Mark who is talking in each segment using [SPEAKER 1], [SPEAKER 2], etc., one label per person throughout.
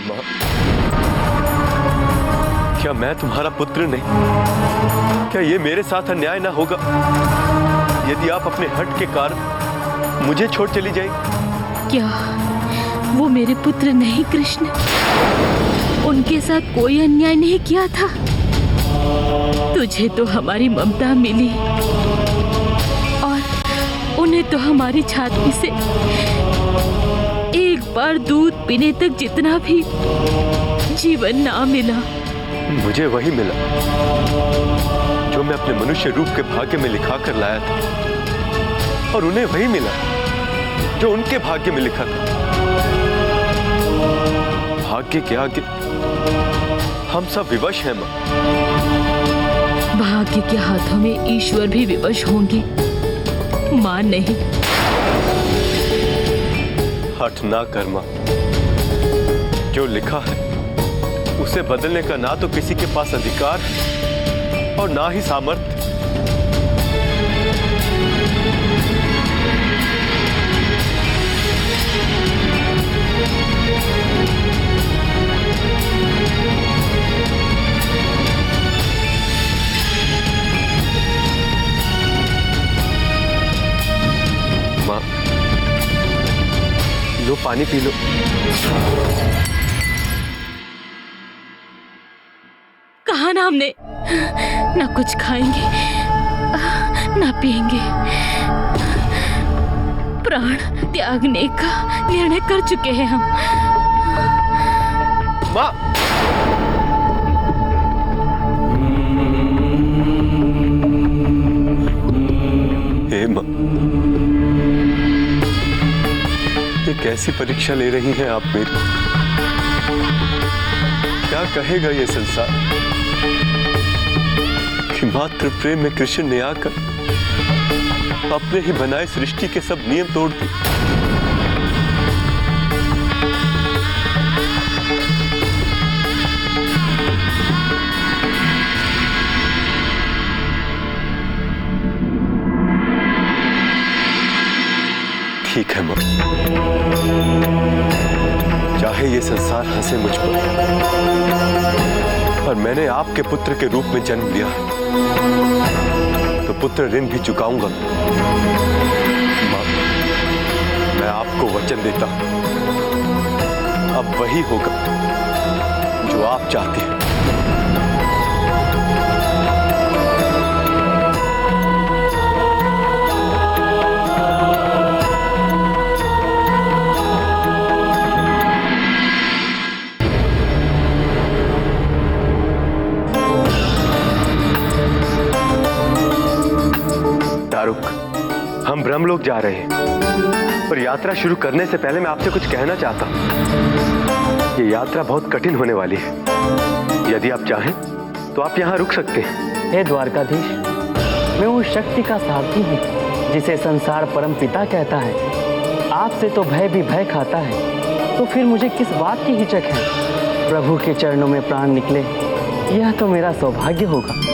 [SPEAKER 1] माँ, क्या मैं तुम्हारा पुत्र नहीं? क्या ये मेरे साथ अन्याय ना होगा यदि आप अपने हट के कारण मुझे छोड़ चली जाएगी?
[SPEAKER 2] क्या वो मेरे पुत्र नहीं कृष्ण? उनके साथ कोई अन्याय नहीं किया था। तुझे तो हमारी ममता मिली और उन्हें तो हमारी छाती से एक बार दूध पीने तक जितना भी जीवन ना मिला।
[SPEAKER 1] मुझे वही मिला जो मैं अपने मनुष्य रूप के भाग्य में लिखा कर लाया था, और उन्हें वही मिला जो उनके भाग्य में लिखा था। भाग्य के आगे हम सब विवश हैं माँ।
[SPEAKER 2] भाग्य के हाथों में ईश्वर भी विवश होंगे, मां नहीं।
[SPEAKER 1] हठ ना कर माँ। जो लिखा है उसे बदलने का ना तो किसी के पास अधिकार है और ना ही सामर्थ्य। माँ, लो पानी पी लो।
[SPEAKER 2] कहा ना हमने ना कुछ खाएंगे ना पिएंगे, प्राण त्यागने का निर्णय कर चुके हैं हम।
[SPEAKER 1] माँ, हे माँ, ये कैसी परीक्षा ले रही हैं आप मेरी? क्या कहेगा ये संसार कि मात्र प्रेम में कृष्ण ने आकर अपने ही बनाए सृष्टि के सब नियम तोड़ दिए। ठीक है मां, चाहे ये संसार हंसे मुझ पर मैंने आपके पुत्र के रूप में जन्म लिया तो पुत्र ऋण भी चुकाऊंगा। मां, मैं आपको वचन देता हूं, अब वही होगा जो आप चाहते हैं। हम ब्रह्मलोक जा रहे हैं और यात्रा शुरू करने से पहले मैं आपसे कुछ कहना चाहता हूँ। ये यात्रा बहुत कठिन होने वाली है। यदि आप चाहें तो आप यहाँ रुक सकते हैं।
[SPEAKER 3] हे द्वारकाधीश, मैं उस शक्ति का सारथी हूँ जिसे संसार परम पिता कहता है। आपसे तो भय भी भय खाता है, तो फिर मुझे किस बात की हिचक है? प्रभु के चरणों में प्राण निकले, यह तो मेरा सौभाग्य होगा।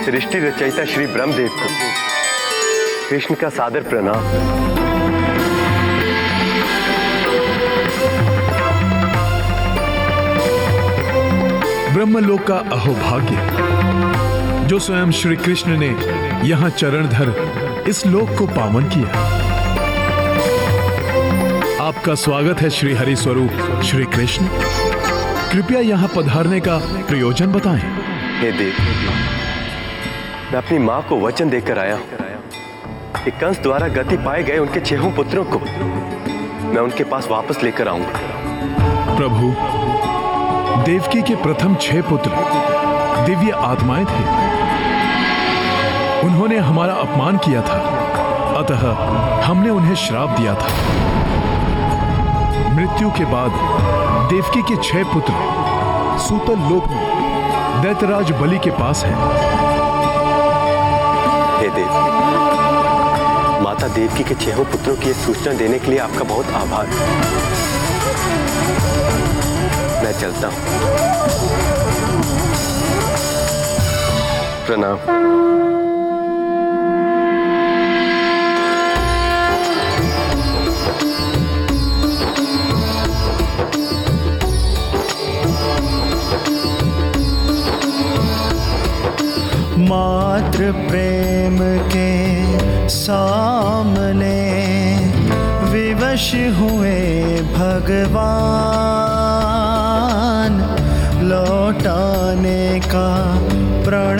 [SPEAKER 1] सृष्टि रचयिता श्री ब्रह्मदेव को कृष्ण का सादर प्रणाम।
[SPEAKER 4] ब्रह्मलोक का अहोभाग्य जो स्वयं श्री कृष्ण ने यहाँ चरण धर इस लोक को पावन किया। आपका स्वागत है श्री हरि स्वरूप श्री कृष्ण। कृपया यहाँ पधारने का प्रयोजन बताएं।
[SPEAKER 1] हे देव, मैं अपनी माँ को वचन देकर आया हूँ कि कंस द्वारा गति पाए गए उनके 6 पुत्रों को मैं उनके पास वापस लेकर आऊंगा।
[SPEAKER 4] प्रभु, देवकी के प्रथम 6 पुत्र दिव्य आत्माएं थे। उन्होंने हमारा अपमान किया था, अतः हमने उन्हें श्राप दिया था। मृत्यु के बाद देवकी के 6 पुत्र सूतल लोक में दैत्यराज बलि के पास हैं।
[SPEAKER 1] हे देव, माता देवकी के 6 पुत्रों की सूचना देने के लिए आपका बहुत आभार। मैं चलता हूं। प्रणाम।
[SPEAKER 5] मातृ प्रेम के सामने विवश हुए भगवान, लौटाने का प्रण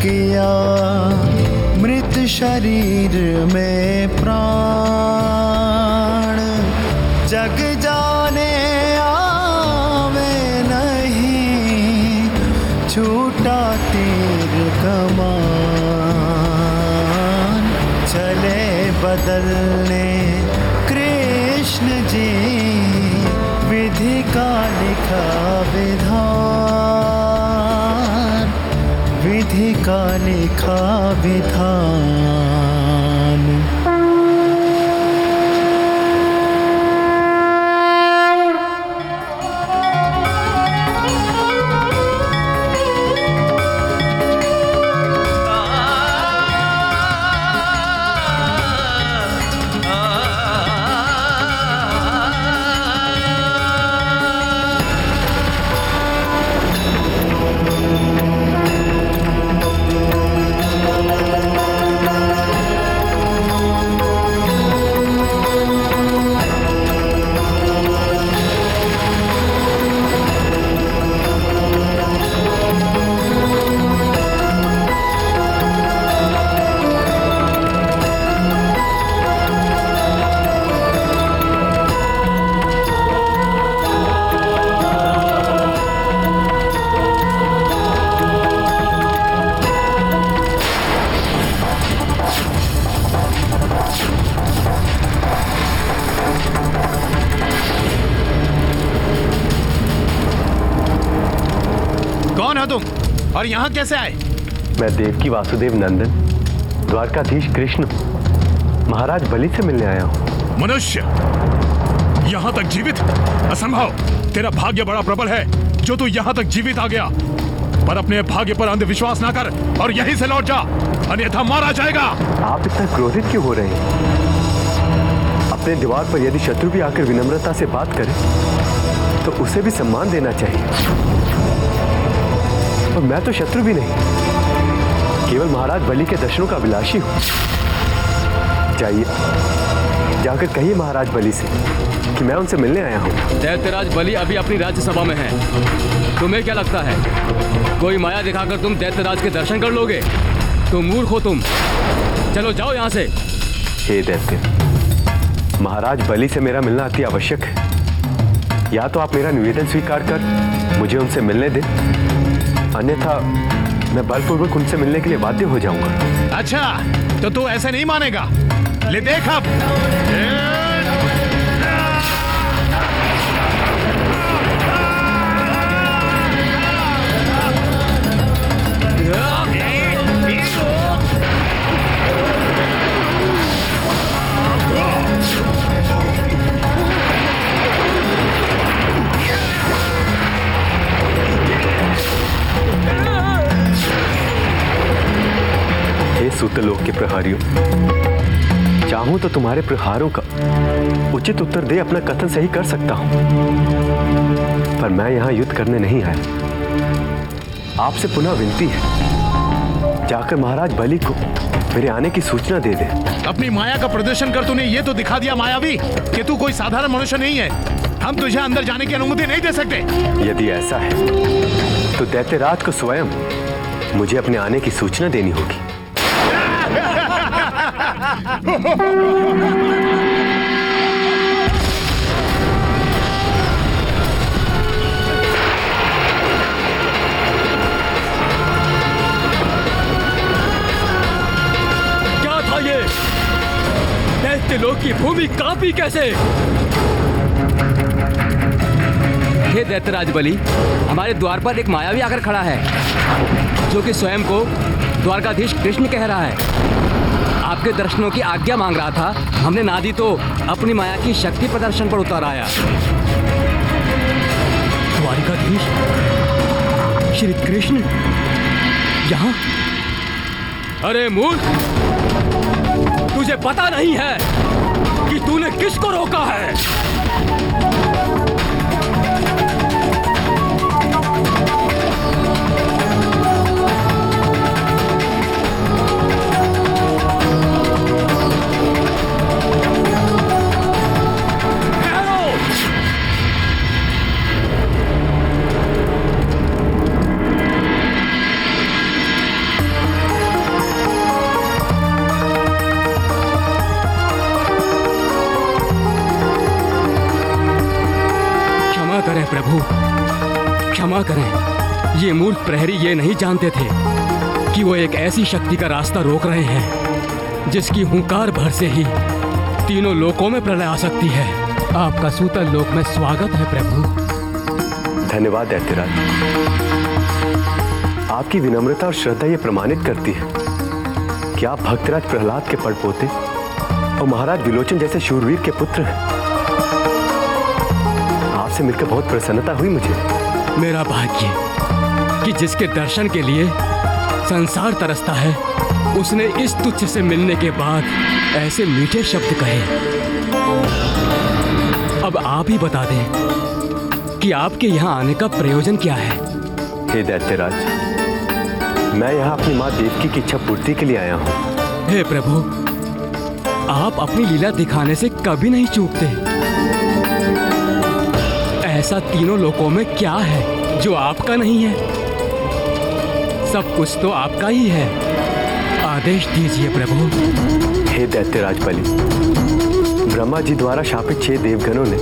[SPEAKER 5] किया मृत शरीर में प्राण। जग जाने आवे नहीं छूटा तीर कमान, चले बदलने कृष्ण जी विधि का लिखा विधान, विधि का लिखा विधान।
[SPEAKER 4] कौन हो तुम और यहाँ कैसे आए?
[SPEAKER 1] मैं देवकी वासुदेव नंदन द्वारकाधीश कृष्ण महाराज बलि से मिलने आया हूँ।
[SPEAKER 4] मनुष्य यहाँ तक जीवित? असंभव। तेरा भाग्य बड़ा प्रबल है जो तू यहाँ तक जीवित आ गया, पर अपने भाग्य पर अंधविश्वास ना कर और यहीं से लौट जा, अन्यथा मारा जाएगा।
[SPEAKER 1] आप इतना क्रोधित क्यों हो रहे हैं? अपने द्वार पर यदि शत्रु भी आकर विनम्रता से बात करे तो उसे भी सम्मान देना चाहिए। और मैं तो शत्रु भी नहीं, केवल महाराज बलि के दर्शनों का अभिलाषी हूं। जाइए, जाकर कहिए महाराज बलि से कि मैं उनसे मिलने आया हूं।
[SPEAKER 6] दैत्यराज बलि अभी अपनी राज्यसभा में हैं। तुम्हें क्या लगता है कोई माया दिखाकर तुम दैत्यराज के दर्शन कर लोगे? तुम मूर्ख हो तुम। चलो जाओ यहाँ से।
[SPEAKER 1] हे दैत्य, महाराज बलि से मेरा मिलना अति आवश्यक है। या तो आप मेरा निवेदन स्वीकार कर मुझे उनसे मिलने दें, अन्यथा मैं बलपूर्वक उनसे मिलने के लिए बाध्य हो जाऊंगा।
[SPEAKER 4] अच्छा, तो तू ऐसे नहीं मानेगा। ले देख अब।
[SPEAKER 1] सूतलोक के प्रहारियों, चाहूं तो तुम्हारे प्रहारों का उचित उत्तर दे अपना कथन सही कर सकता हूं, पर मैं यहां युद्ध करने नहीं आया। आपसे पुनः विनती है, जाकर महाराज बलि को मेरे आने की सूचना दे दे।
[SPEAKER 4] अपनी माया का प्रदर्शन कर तूने ये तो दिखा दिया मायावी कि तू कोई साधारण मनुष्य नहीं है। हम तुझे अंदर जाने की अनुमति नहीं दे सकते।
[SPEAKER 1] यदि ऐसा है तो दैत्यराज को स्वयं मुझे अपने आने की सूचना देनी होगी।
[SPEAKER 6] स्वर्गलोक की भूमि कांपी कैसे? हे दैत्यराज बलि, हमारे द्वार पर एक मायावी आकर खड़ा है, जो कि स्वयं को द्वारकाधीश कृष्ण कह रहा है। आपके दर्शनों की आज्ञा मांग रहा था, हमने ना दी तो अपनी माया की शक्ति प्रदर्शन पर उतर आया। द्वारकाधीश श्री कृष्ण यहाँ? अरे मूर्ख, तुझे पता नहीं है कि तूने किसको रोका है? प्रभु क्षमा करें, ये मूर्ख प्रहरी ये नहीं जानते थे कि वो एक ऐसी शक्ति का रास्ता रोक रहे हैं जिसकी हुंकार भर से ही तीनों लोकों में प्रलय आ सकती है। आपका सूतल लोक में स्वागत है प्रभु।
[SPEAKER 1] धन्यवाद दैत्यराज। आपकी विनम्रता और श्रद्धा ये प्रमाणित करती है कि आप भक्तराज प्रहलाद के पड़पोते और महाराज विलोचन जैसे शूरवीर के पुत्र हैं। आपसे मिलकर बहुत प्रसन्नता हुई मुझे।
[SPEAKER 6] मेरा भाग्य कि जिसके दर्शन के लिए संसार तरसता है, उसने इस तुच्छ से मिलने के बाद ऐसे मीठे शब्द कहे। अब आप ही बता दें कि आपके यहाँ आने का प्रयोजन क्या है?
[SPEAKER 1] हे दैत्यराज, मैं यहाँ अपनी माँ देवकी की इच्छा पूर्ति के लिए आया हूँ।
[SPEAKER 6] हे प्रभु, आप अपनी लीला दिखाने से कभी नहीं चूकते। ऐसा तीनों लोकों में क्या है जो आपका नहीं है? सब कुछ तो आपका ही है। आदेश दीजिए प्रभु।
[SPEAKER 1] हे दैत्यराज बलि, ब्रह्मा जी द्वारा शापित 6 देवगणों ने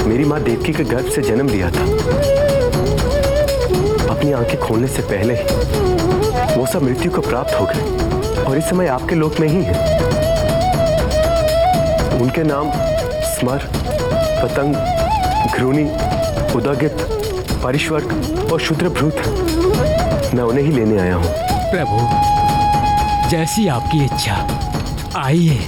[SPEAKER 1] मेरी माँ देवकी के गर्भ से जन्म लिया था। अपनी आंखें खोलने से पहले ही वो सब मृत्यु को प्राप्त हो गए और इस समय आपके लोक में ही हैं। उनके नाम स्मर, पतंग, घ्रूणी, उदगित, परिश्वर्क और शूद्रभ्रूत। मैं उन्हें ही लेने आया हूँ।
[SPEAKER 6] प्रभु, जैसी आपकी इच्छा, आइए।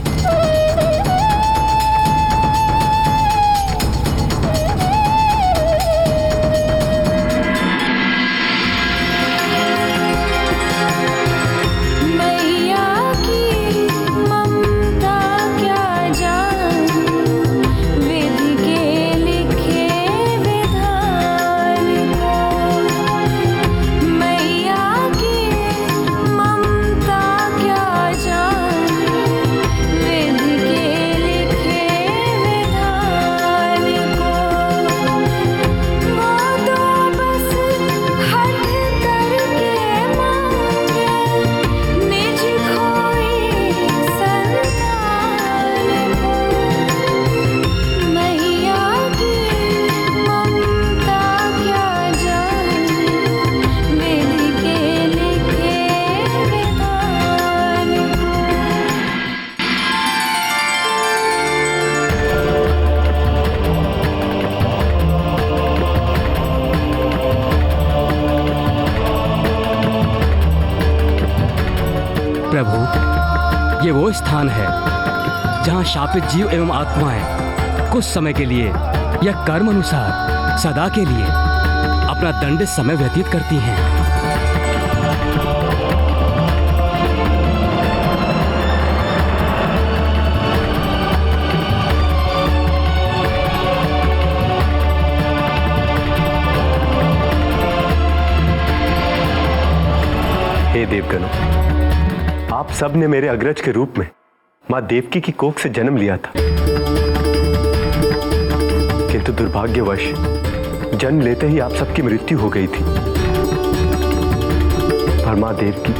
[SPEAKER 6] प्रभु, ये वो स्थान है जहाँ शापित जीव एवं आत्माएं कुछ समय के लिए या कर्म अनुसार सदा के लिए अपना दंडित समय व्यतीत करती हैं।
[SPEAKER 1] हे देवगणों, आप सब ने मेरे अग्रज के रूप में मां देवकी की कोख से जन्म लिया था, किंतु दुर्भाग्यवश जन्म लेते ही आप सबकी मृत्यु हो गई थी। पर मां देवकी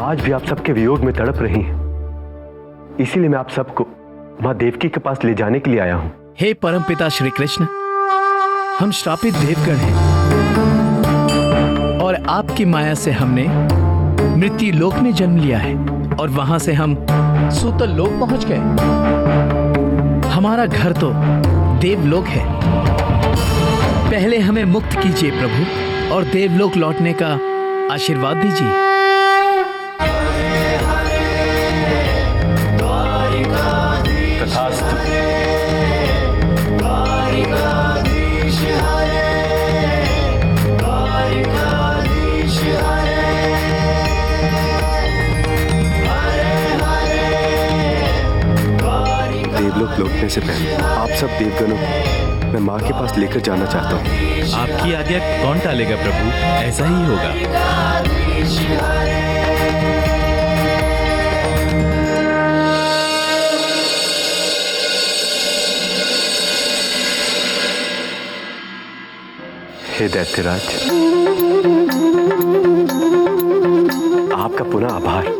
[SPEAKER 1] आज भी आप सबके वियोग में तड़प रही हैं। इसीलिए मैं आप सबको मां देवकी के पास ले जाने के लिए आया हूं।
[SPEAKER 7] हे परमपिता श्री कृष्ण, हम श्रापित देवगण हैं और आपकी माया से हमने मृत्यु लोक में जन्म लिया है और वहां से हम सूतल लोक पहुंच गए। हमारा घर तो देवलोक है। पहले हमें मुक्त कीजिए प्रभु और देवलोक लौटने का आशीर्वाद दीजिए।
[SPEAKER 1] तथास्तु। देवलोक लौटने से पहले आप सब देवगणों मैं माँ के पास लेकर जाना चाहता हूँ।
[SPEAKER 8] आपकी आज्ञा कौन टालेगा प्रभु, ऐसा ही होगा।
[SPEAKER 1] हे दैत्यराज, आपका पुनः आभार।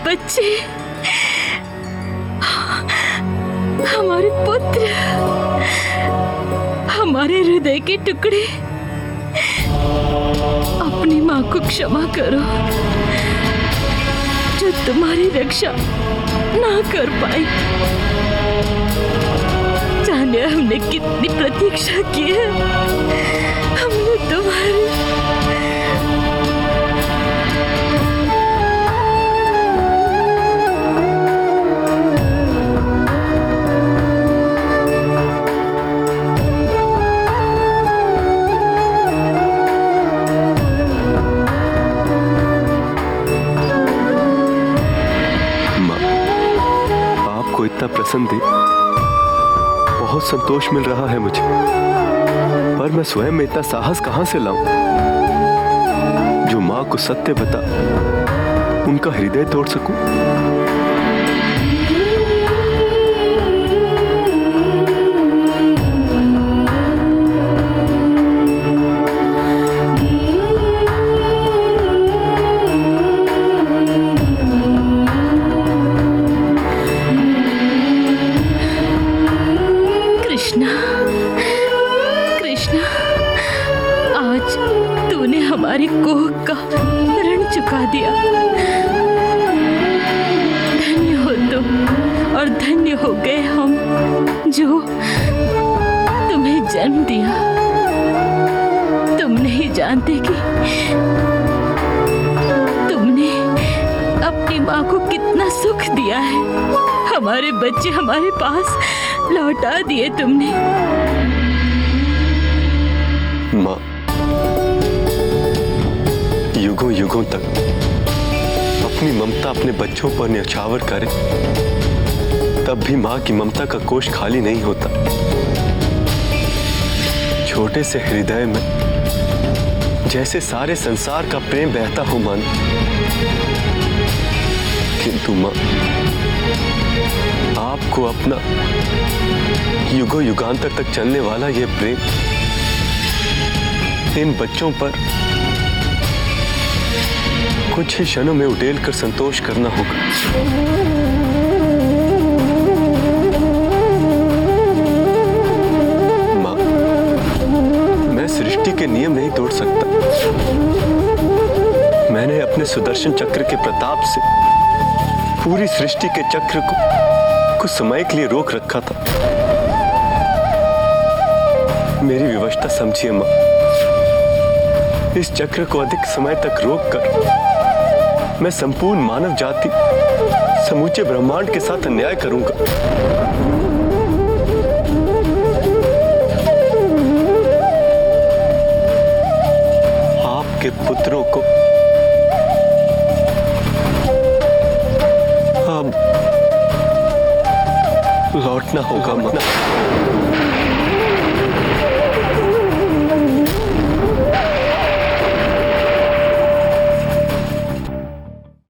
[SPEAKER 2] बच्चे, हमारे पुत्र, हमारे हृदय के टुकड़े, अपनी माँ को क्षमा करो जो तुम्हारी रक्षा ना कर पाई। जाने हमने कितनी प्रतीक्षा की है, हमने तुम्हारी।
[SPEAKER 1] इतना प्रसन्न देख बहुत संतोष मिल रहा है मुझे, पर मैं स्वयं में इतना साहस कहां से लाऊं जो मां को सत्य बता उनका हृदय तोड़ सकूं।
[SPEAKER 2] कृष्णा, आज तूने हमारी कोह का ऋण चुका दिया। धन्य हो तुम और धन्य हो गए हम जो तुम्हें जन्म दिया। तुम नहीं जानते कि तुमने अपनी माँ को कितना सुख दिया है। हमारे बच्चे हमारे पास लौटा दिए तुमने।
[SPEAKER 1] माँ, युगों युगों तक अपनी ममता अपने बच्चों पर न्यौछावर करे, तब भी माँ की ममता का कोष खाली नहीं होता। छोटे से हृदय में जैसे सारे संसार का प्रेम बहता हो मन, किंतु माँ आपको अपना युगों युगांतर तक चलने वाला यह प्रेम इन बच्चों पर कुछ ही क्षणों में उड़ेल कर संतोष करना होगा। माँ, मैं सृष्टि के नियम नहीं तोड़ सकता। मैंने अपने सुदर्शन चक्र के प्रताप से पूरी सृष्टि के चक्र को कुछ समय के लिए रोक रखा था। मेरी विवशता समझिए माँ, इस चक्र को अधिक समय तक रोककर मैं संपूर्ण मानव जाति, समूचे ब्रह्मांड के साथ अन्याय करूंगा। आपके पुत्रों को अब लौटना होगा माँ।